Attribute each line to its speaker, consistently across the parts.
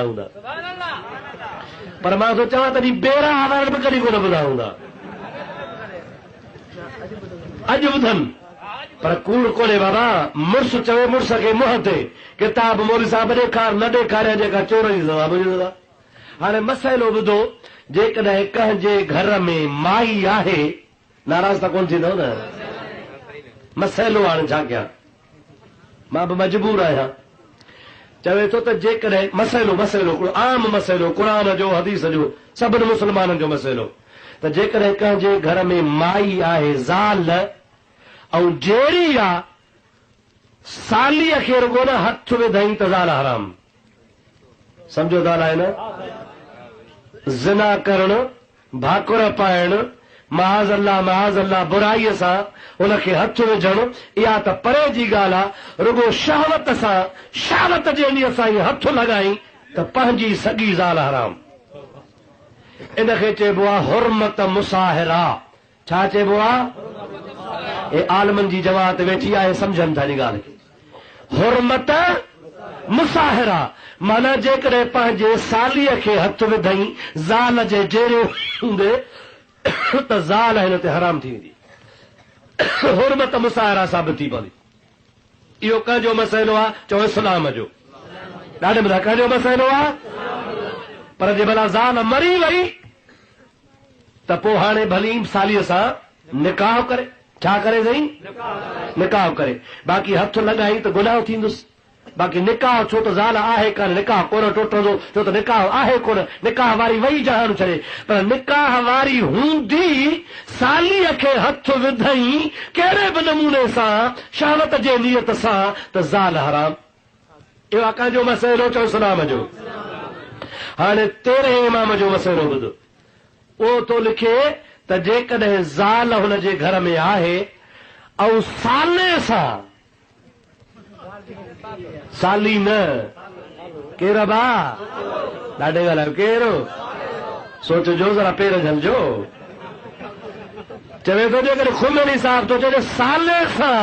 Speaker 1: ॿुधाऊंदा पर मां थो चवां तॾहिं ॿेरा हवार बि कॾहिं कोन ॿुधाऊंदा। अॼु ॿुधनि पर कूड़ कोन्हे बाबा। मुड़ुस चवे मुड़ुस खे मुंहं ते किताब मौलवी साहिब ॾेखार न ॾेखारिया जेका चोर जी सज़ा बुझो था। हाणे मसइलो ॿुधो, जेकॾहिं कंहिंजे घर में माई आहे नाराज़ त कोन थींदव न। मसइलो हाणे छा कयां, मां बि मजबूर आहियां। चवे थो त जेकॾहिं मसइलो आम मसइलो क़ुरान जो हदीस जो सभिनी मुस्लमाननि जो मसइलो त जेकॾहिं कंहिंजे घर में माई आहे ज़ाल ऐं जहिड़ी आहे सालीअ खे रुगो न हथ विधई त ज़ाल हराम। सम्झो ॻाल्हि आहे न। ज़िना करणु, भाकुर पाइणु, महाज़ अल्लाह बुराईअ सां हुनखे हथ विझणु, इहा त परे जी ॻाल्हि आहे। रुगो शहवत सां शहवत जे ॾींहं सां ई हथ लॻाई त पंहिंजी सॻी ज़ाल हराम। इनखे चइबो आहे हुरमत मुसाहिरा। छा चइबो आहे? आलमनि जी जमात वेठी आहे, सम्झनि था जी ॻाल्हि खे। हुरमत मुसाहिरा माना जेकॾहिं पंहिंजे सालीअ खे हथ विधई ज़ाल जे जहिड़ो हूंदे त ज़ाल हिन ते हराम थी वेंदी। हुरमत मुसाहिरा साबित थी पवंदी। इहो कंहिंजो मसइलो आहे? चओ इस्लाम जो। ॾाढे मथां कंहिंजो मसइलो आहे? पर जे भला ज़ाल मरी वई त पोइ हाणे भली सालीअ सां निकाह करे। छा करे सही? निकाह करे। बाक़ी हथ लॻाई त गुनाह थींदुसि। बाक़ी निकाह छो त ज़ाल आहे कान, निकाह कोन टुटंदो छो त निकाह आहे कोन। निकाह वारी वई जहान छॾे, पर निकाह वारी हूंदी सालीअ खे हथ विधई कहिड़े बि नमूने सां शहावत जे नियत सां त ज़ाल हराम। इहो आहे कंहिंजो मसइलो? चओ इस्लाम जो। हाणे 13 इमाम जो मसइलो ॿुधो। उहो थो लिखे त जेकॾहिं ज़ाल हुनजे घर में आहे ऐं साले सां साली न केर बा ॾाढे ॻाल्हायो केरु सोचजो ज़रा पेर झलजो। चवे थो जेकॾहिं खुमेनी साहिब थो चए साले सां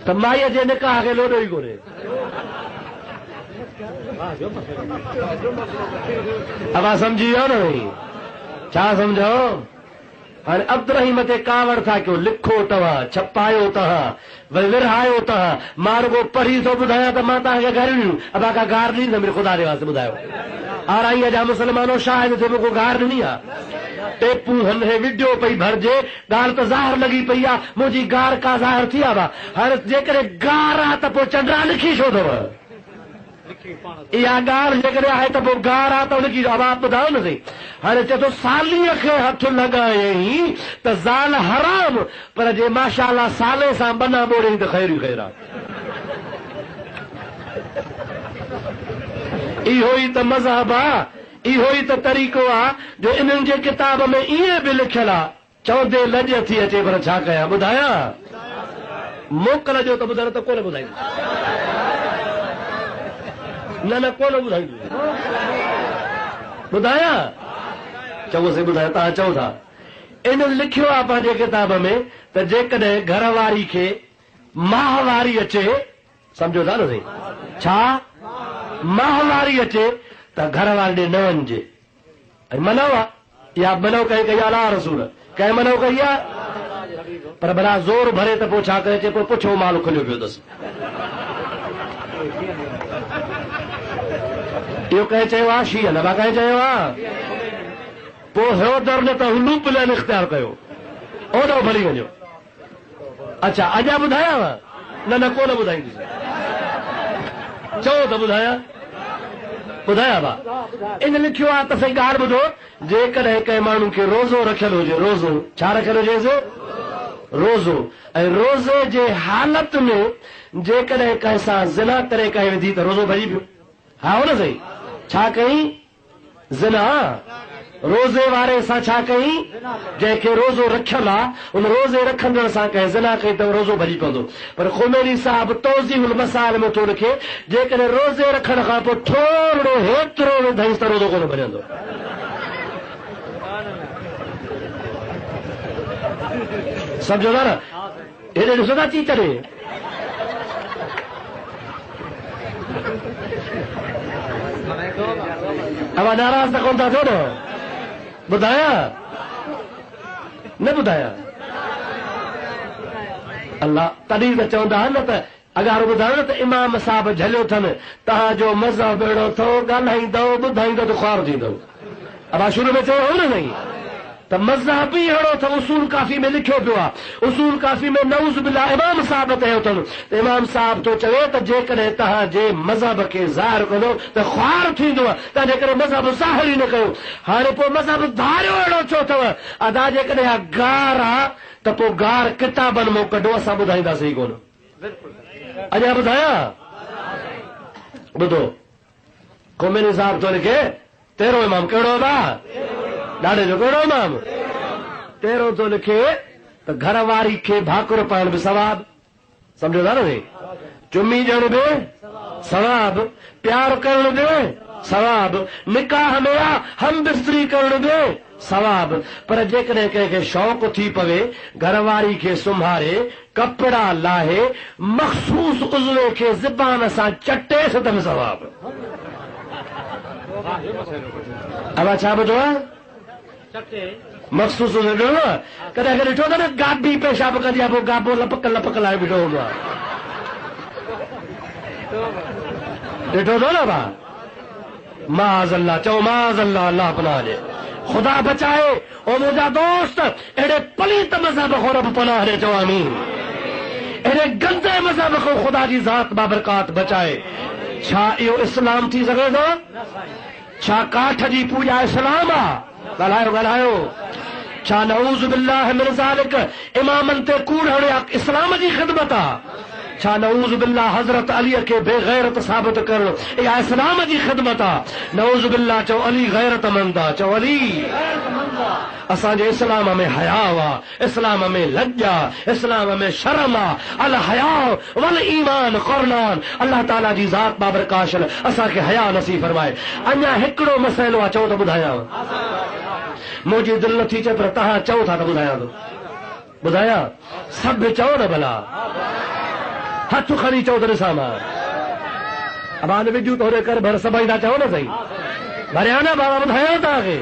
Speaker 1: त माईअ जे निकाह खे लोॾो ई कोन्हे। अवां सम्झी वियो न भई छा सम्झो? हाणे अब्दुरहीम ते कावड़ था कयो, लिखो तव्हां, छपायो तव्हां, वरी विरहायो तव्हां। मां रुगो पढ़ी थो ॿुधायां त मां तव्हांखे गारियूं अबा का गार ॾींदमि मेरे ख़ुदा जे वास्ते ॿुधायो। आराईअ जा मुस्लमानो शायदि थिए मूंखे गार ॾिनी आहे। टेपूं हंधे विडियो पई भरिजे, ॻाल्हि त ज़ाहिर लॻी पई आहे, मुंहिंजी गार का ज़ाहिर थी आहे। हाणे जेकॾहिं गार आहे त पोइ चंडा लिखी छो अथव? इहा ॻाल्हि जेकॾहिं आहे त पोइ गार आहे त हुनजी आवाज़ ॿुधायो न सही। हाणे चए थो सालीअ खे हथ लॻायई त ज़ाल हराम, पर जे माशाअल्लाह साले सां बना ॿोड़ियई त ख़ैर ई ख़ैर आहे। इहो ई त मज़हब आहे, इहो ई त तरीक़ो आहे जो इन्हनि जे किताब में ईअं बि लिखियलु आहे। चवंदे लॼ थी अचे पर छा कयां ॿुधायां? मोकल जो त ॿुधायो त कोन ॿुधाईंदो। न कोन ॿुधाईंदो। ॿुधायां? चओसि ॿुधायो। तव्हां चओ था इन लिखियो आहे पंहिंजे किताब में त जेकॾहिं घर वारी खे माहवारी अचे, सम्झो था न साईं? छा माहवारी अचे त घर वारी ॾे न वञिजे। ऐं मनव आहे इहा मनव कई अला रसूल कंहिं मनव कई आहे, पर भला ज़ोर भरे त पोइ छा करे अचे? पोइ पुछो माल खुलियो पियो अथसि। इहो कंहिं चयो आहे? शीह नबा कंहिं चयो आहे? पोइ हो दर न त हुलू प्लान इख़्तियार कयो, ओॾो भली वञो। अच्छा अञा ॿुधायांव? न कोन ॿुधाईंदुसि। चओ त ॿुधायां? ॿुधायां भा इन लिखियो आहे त सही ॻाल्हि ॿुधो। जेकॾहिं कंहिं माण्हू खे रोज़ो रखियलु हुजे, रोज़ो छा रखियलु हुजेसि? रोज़ो। ऐं रोज़े जे हालत में जेकॾहिं कंहिं सां ज़िना करे कई विधी त रोज़ो भॼी पियो। हा हो न सही? छा कई? ज़िना। रोज़े वारे सां छा कई? जंहिंखे रोज़ो रखियलु आहे उन रोज़े रखंदड़ सां कंहिं ज़िना कई त रोज़ो भॼी पवंदो। पर खुमैनी साहिब तौज़ीहुल मसाइल में थो लिखे जेकॾहिं रोज़े रखण खां पोइ थोरो हेतिरो विधईंसि त रोज़ो कोन भॼंदो। सम्झो था न? हेॾे ॾिसो था टीचर अब नाराज़ त कोन था थियो न ॿुधाया न ॿुधाया अल्लाह तॾहिं त चवंदा न त अगरि ॿुधायो न त इमाम साहब झलियो अथनि तव्हांजो मज़हब अहिड़ो अथव ॻाल्हाईंदव ॿुधाईंदव त ख़्वार थींदव। अब शुरू में चयो हो न नहीं त मज़हब ई अहिड़ो अथव उसूल काफ़ी में लिखियो पियो आहे उसूल काफ़ी में नऊज़ बिल्लाह इमाम साहब चयो अथनि त इमाम साहब तो चवे त जेकॾहिं तव्हांजे मज़हब खे ज़ाहिर कंदो त ख़्वार थींदो तव्हां जेकॾहिं मज़हब ज़ाहिर ई न कयो हाणे पोइ मज़हब धारियो अहिड़ो छो अथव अदा जेकॾहिं गार आहे त पोइ गार किताबनि मां कढो असां ॿुधाईंदासीं कोन अञा ॿुधाया ॿुधो खोमेनी साहब तो लिखे तेरो इमाम कहिड़ो ॾाढे जो कहिड़ो इमाम तेरो तो लिखे त घर वारी खे भाकुर पाइण बि सवाब सम्झो था न नी चुमी ॾियण बि सवाब प्यार करण बि सवाब निकाह में हम बिस्तरी करण बि सवाब पर जेकॾहिं कंहिंखे शौक़ थी पवे घरवारी खे सुम्हारे कपिड़ा लाहे मखसूस उज़वे खे ज़बान सां चटे त बि सवाब अब छा ॿुधो आहे मखसूस कॾहिं कॾहिं ॾिठो अथव न गाबी पेशाब कंदी आहे पोइ गाबो लपक लपक लाइ बीठो हूंदो आहे ॾिठो अथव न भाउ माज़ अल्लाह चओ माज़ अल्लाह अल्लाह पनाह ॾे खुदा बचाए ओ मुंहिंजा दोस्त अहिड़े पलीत मज़हब खां रब पनाह ॾे चओ आमीन अहिड़े गंदे मज़हब खां खुदा जी ज़ात बाबरकात बचाए छा इहो इस्लाम थी सघे थो छा काठ जी पूॼा इस्लाम आहे ॻाल्हायो ॻाल्हायो छा नऊज़ बिल्लाह मिन ज़ालिक इमामनि ते कूड़ हणिया इस्लाम जी ख़िदमत आहे छा नऊज़ बिल्लाह हज़रत अलीअ खे बेग़ैरत साबित करणु इहा इस्लाम जी ख़िदमत आहे नऊज़ बिल्लाह चओ अली गैरतमंद आहे चओ अली असांजे इस्लाम में हया आहे इस्लाम में लज आहे इस्लाम में शर्म आहे अल हया वल ईमान क़ुरआन अल्लाह ताला जी ज़ात बाबरकाश असांखे हया नसीब फरमाए अञा हिकिड़ो मसइलो आहे चओ त ॿुधायांव मुंहिंजी दिलि नथी चए पर तव्हां चओ था त ॿुधायां थो ॿुधायां सभु चओ न भला हथ खणी चओ त ॾिसां मां अब हाणे विझूं थोरे कर भर सभई था चओ न सही भरिया न बाबा ॿुधायां तव्हांखे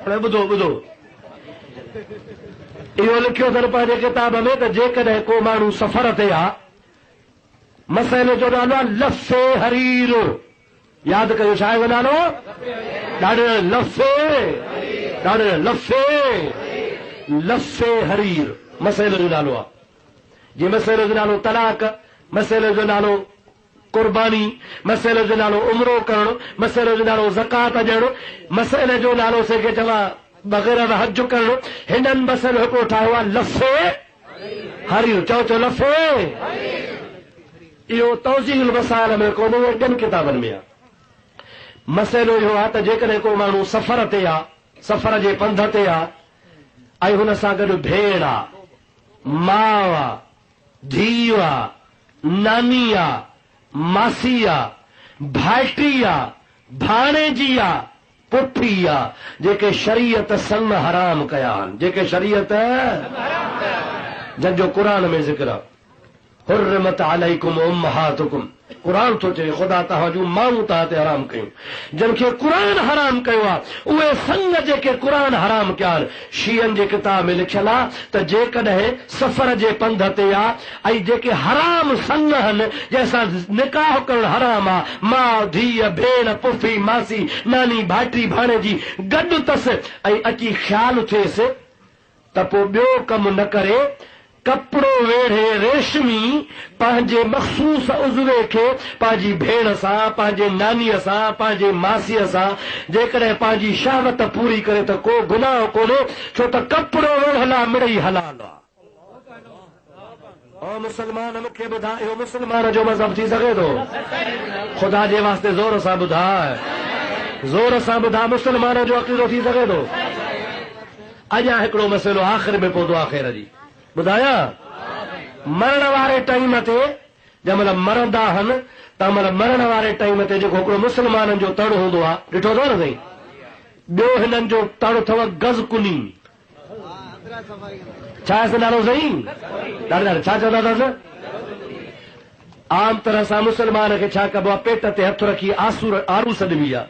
Speaker 1: हाणे ॿुधो ॿुधो इहो लिखियो अथनि पंहिंजे किताब में त जेकॾहिं को माण्हू सफ़र ते आहे मसइले जो नालो आहे लफ़े हरीर यादि कयो छा आहे नालो ॾाढे लफ़े हरीर मसइले जो नालो आहे जे मसइले जो नालो तलाक मसइले जो नालो कुर्बानी मसइले जो नालो उमरो करणु मसइले जो नालो ज़कात ॾियणु मसइले जो नालो सेके चवां बग़ैर हज करणु हिननि मसइलो हिकिड़ो ठाहियो आहे लफ़े हरीर चओ चओ लफ़े इहो तौज़ीहुल मसाइल में कोन्हे ॿियनि किताबनि में आहे मसइलो इहो आहे त जेकॾहिं को माण्हू सफ़र ते आहे सफ़र जे पंध ते आहे ऐं हुन सां गॾु भेण आहे माउ आहे धीउ आहे नानी आहे मासी आहे भाइटी आहे भाणेजी आहे पुफी आहे जेके शरीयत सन हराम कया आहिनि जेके शरीयत जंहिंजो क़ुर में ज़िक्र आहे हुर्रिमत अलैकुम उम्महातुकुम क़ुर थो चए ख़ुदा तव्हां जूं माण्हू तव्हां ते हराम कयूं जंहिंखे क़ुर हराम कयो आहे उहे संग जेके क़ुर हराम कया आहिनि शीयनि जे किताब में लिखियल आहे त जेकॾहिं सफ़र जे पंध ते आहे ऐं जेके हराम संग आहिनि जंहिंसां निकाह करणु हराम आहे माउ धीउ भेण पुफी मासी नानी भाइटी भाणेजी गॾु अथसि ऐं अची ख़्यालु थिएसि त पोइ ॿियो कमु न करे कपिड़ो वेढ़े रेशमी पंहिंजे मखसूस उज़वे खे पंहिंजी भेण सां पंहिंजे नानीअ सां पंहिंजे मासीअ सां जेकॾहिं पंहिंजी शहवत पूरी करे त को गुनाह कोन्हे छो त कपिड़ो वेढ़ला मिड़ई हलाल आहे। ओ मुस्लमान मूंखे ॿुधा इहो मुस्लमान जो मज़हब थी सघे थो ख़ुदा जे वास्ते ज़ोर सां ॿुधा मुस्लमान जो अक़ीदो थी सघे थो। अञा हिकिड़ो मसइलो आख़िर में पवंदो आहे ख़ैर जी ॿुधाया मरण वारे टाइम ते जंहिंमहिल मरंदा आहिनि तंहिंमहिल मरण वारे टाइम ते जेको हिकिड़ो मुस्लमाननि जो तड़ हूंदो आहे ॾिठो अथव न साईं ॿियो हिननि जो तड़ अथव गज़कुनी छा आहे नालो साईं ॾाढा छा चवंदा अथसि आम तरह सां मुस्लमान खे छा कबो आहे पेट ते हथु रखी आरूस ॾिबी आहे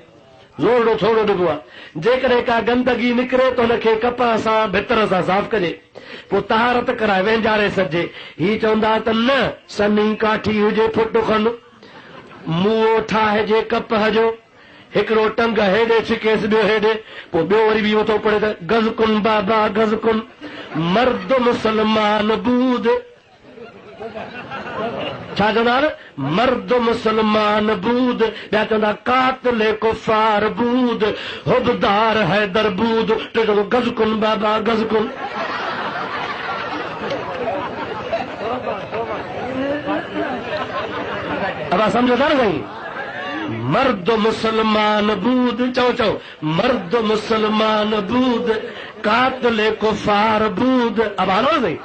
Speaker 1: ज़ोरो थोरो ॾिबो आहे। जेकॾहिं का गंदगी निकिरे त हुनखे कपह सां भितर सां साफ़ कजे, पोइ तहारत कराए वेंजारे सजे। ही चवंदा त न, सनी काठी हुजे फुट खन, मुंहुं ठाहिजे कपह जो, हिकिड़ो टंग हेॾे छिकेसि ॿियो हेॾे, पोइ ॿियो वरी बि वठो पड़े त गज़कुन बाबा गज़कुन, मर्द मुसलमान बूद। छा चवंदा न, मर्द मुसलमान बूद। ॿिया चवंदा कातिल कुफार बूद, हुबदार हैदर बूद। टे चवंदो गज़कुन बाबा गज़कुन। अब समझो था न साईं, मर्द मुसलमान बूद। चओ चओ, मर्द मुसलमान बूद, कातिल कुफार बूद। अब हालो न साईं,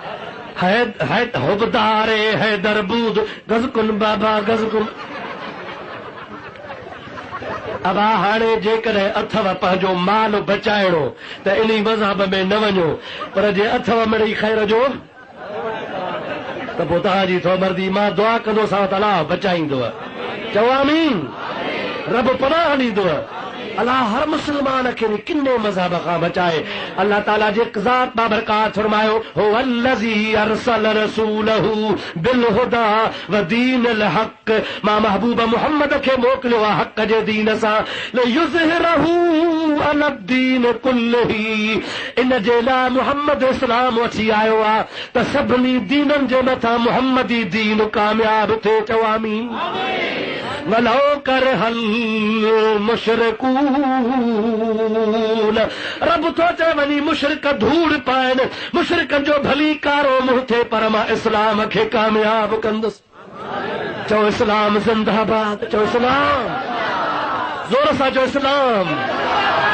Speaker 1: हुबदारे हैदर बूद, गज़कुन बाबा गज़कुन। अब हाणे जेकॾहिं अथव पंहिंजो माल बचाइणो त इन मज़हब में न वञो, पर जे अथव मिड़ई ख़ैर जो त पोइ तव्हांजी थो मर्दी। मां दुआ कंदोसां त अलाह बचाईंदव। चओ आमीन। रब पनाह ॾींदव। अलाह हर मुसलमान खे किने मज़हब खां बचाए। अल्लाह ताला जे ज़ात बाबरकात फरमायो, हुव अल्लज़ी अरसल रसूलहू बिल हुदा व दीनिल हक़। मां महबूब मोहम्मद खे मोकिलियो आहे हक़ जे दीन सां, लियुज़हिरहू अला दीन कुल्लिही। इन जे लाइ मुहम्मद इस्लाम वठी आयो आहे त सभिनी दीननि जे मथां मुहम्मदी दीन कामयाब थिए। चओ आमीन। वलो करहल मुशरिकून। रब थो चए वञी मुशरिक धूड़ पाइनि, मुशरिकनि जो भली कारो मुंहुं थिए, पर मां इस्लाम खे कामयाब कंदुसि। चओ इस्लाम ज़िंदाबाद। चओ इस्लाम, ज़ोर सां चओ इस्लाम।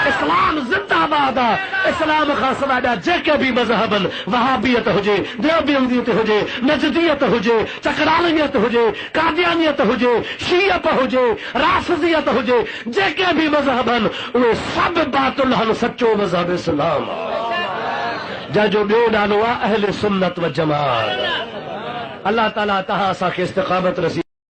Speaker 1: इस्लाम ज़िंदाबाद आहे। इस्लाम खां सवाइ जेके बि मज़हबनि, वहाबियत हुजे, देवबंदियत हुजे, नजदियत हुजे, चकरालियत हुजे, कादियानियत हुजे, शीयत हुजे, राफ़िज़ियत हुजे, जेके बि मज़हबनि, उहे सभु बातिल आहिनि। सचो मज़हब इस्लाम आहे, जंहिंजो ॿियो नालो आहे अहले सुन्नत व जमात। अल्लाह ताला तव्हां असांखे इस्तिक़ामत रसी